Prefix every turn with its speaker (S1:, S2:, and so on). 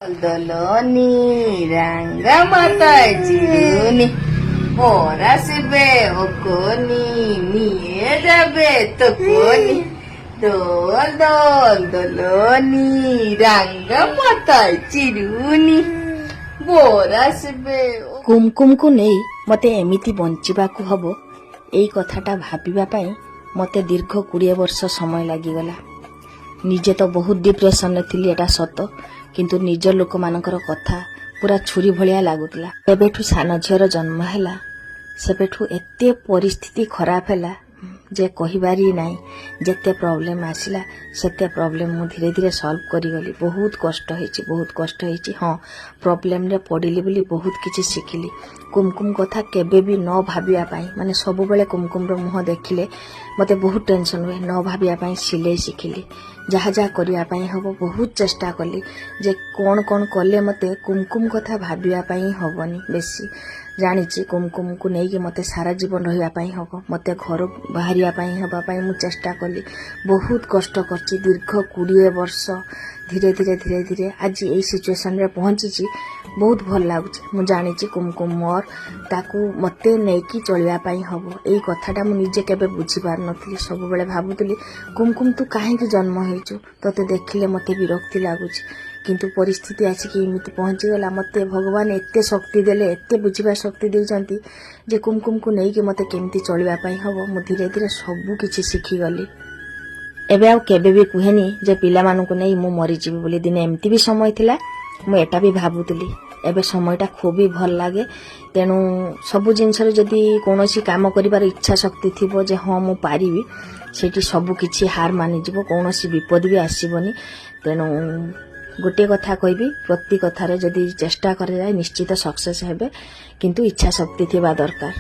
S1: দলনি রাঙ্গামাতা জিরুনি পরাসবে ওকনি নিয়ে যাবে তোকনি দোল দোল দলনি রাঙ্গামাতা চিরুনি বরাসবে।
S2: କୁମକୁମକୁ ନେଇ ମୋତେ ଏମିତି ବଞ୍ଚିବାକୁ ହବ ଏଇ କଥାଟା ଭାବିବା ପାଇଁ ମୋତେ ଦୀର୍ଘ 20 ବର୍ଷ ସମୟ ଲାଗିଗଲା। ନିଜେ ତ ବହୁତ ଡିପ୍ରେସନରେ ଥିଲି, ଏଟା ସତ, କିନ୍ତୁ ନିଜ ଲୋକମାନଙ୍କର କଥା ପୁରା ଛୁରୀ ଭଳିଆ ଲାଗୁଥିଲା। ଏବେଠୁ ସାନ ଝିଅର ଜନ୍ମ ହେଲା ସେବେଠୁ ଏତେ ପରିସ୍ଥିତି ଖରାପ ହେଲା ଯେ କହିବାରି ନାହିଁ। ଯେତେ ପ୍ରୋବ୍ଲେମ୍ ଆସିଲା ସେତେ ପ୍ରୋବ୍ଲେମ୍ ମୁଁ ଧୀରେ ଧୀରେ ସଲ୍ଭ କରିଗଲି। ବହୁତ କଷ୍ଟ ହେଇଛି। ହଁ, ପ୍ରୋବ୍ଲେମ୍ରେ ପଡ଼ିଲି ବୋଲି ବହୁତ କିଛି ଶିଖିଲି। କୁମକୁମ କଥା କେବେ ବି ନ ଭାବିବା ପାଇଁ, ମାନେ ସବୁବେଳେ କୁମକୁମର ମୁହଁ ଦେଖିଲେ ମୋତେ ବହୁତ ଟେନସନ୍ ହୁଏ। ନ ଭାବିବା ପାଇଁ ସିଲେଇ ଶିଖିଲି। ଯାହା ଯାହା କରିବା ପାଇଁ ହେବ ବହୁତ ଚେଷ୍ଟା କଲି ଯେ କ'ଣ କଲେ ମୋତେ କୁମକୁମ କଥା ଭାବିବା ପାଇଁ ହେବନି ବେଶୀ। ଜାଣିଛି କୁମକୁମକୁ ନେଇକି ମୋତେ ସାରା ଜୀବନ ରହିବା ପାଇଁ ହେବ। ମୋତେ ଘରୁ ବାହାରିବା ପାଇଁ ହେବା ପାଇଁ ମୁଁ ଚେଷ୍ଟା କଲି। ବହୁତ କଷ୍ଟ କରିଛି ଦୀର୍ଘ 20 ବର୍ଷ। ଧୀରେ ଧୀରେ ଆଜି ଏଇ ସିଚୁଏସନରେ ପହଞ୍ଚିଛି। ବହୁତ ଭଲ ଲାଗୁଛି। ମୁଁ ଜାଣିଛି କୁମକୁମ ମୋର, ତାକୁ ମୋତେ ନେଇକି ଚଳିବା ପାଇଁ ହେବ। ଏଇ କଥାଟା ମୁଁ ନିଜେ କେବେ ବୁଝିପାରୁନଥିଲି। ସବୁବେଳେ ଭାବୁଥିଲି କୁମକୁମ ତୁ କାହିଁକି ଜନ୍ମ ହେଇଛୁ, ତୋତେ ଦେଖିଲେ ମୋତେ ବିରକ୍ତି ଲାଗୁଛି। କିନ୍ତୁ ପରିସ୍ଥିତି ଆସିକି ଏମିତି ପହଞ୍ଚିଗଲା। ମୋତେ ଭଗବାନ ଏତେ ଶକ୍ତି ଦେଲେ, ଏତେ ବୁଝିବା ଶକ୍ତି ଦେଇଛନ୍ତି ଯେ କୁମକୁମକୁ ନେଇକି ମୋତେ କେମିତି ଚଳିବା ପାଇଁ ହେବ ମୁଁ ଧୀରେ ଧୀରେ ସବୁ କିଛି ଶିଖିଗଲି। ଏବେ ଆଉ କେବେ ବି କୁହେନି ଯେ ପିଲାମାନଙ୍କୁ ନେଇ ମୁଁ ମରିଯିବି ବୋଲି। ଦିନେ ଏମିତି ବି ସମୟ ଥିଲା ମୁଁ ଏଟା ବି ଭାବୁଥିଲି। ଏବେ ସମୟଟା ଖୁବ୍ ବି ଭଲ ଲାଗେ। ତେଣୁ ସବୁ ଜିନିଷରେ ଯଦି କୌଣସି କାମ କରିବାର ଇଚ୍ଛା ଶକ୍ତି ଥିବ ଯେ ହଁ ମୁଁ ପାରିବି, ସେଇଠି ସବୁ କିଛି ହାର ମାନିଯିବ, କୌଣସି ବିପଦ ବି ଆସିବନି। ତେଣୁ ଗୋଟିଏ କଥା କହିବି, ପ୍ରତି କଥାରେ ଯଦି ଚେଷ୍ଟା କରାଯାଏ ନିଶ୍ଚିତ ସକ୍ସେସ୍ ହେବେ, କିନ୍ତୁ ଇଚ୍ଛା ଶକ୍ତି ଥିବା ଦରକାର।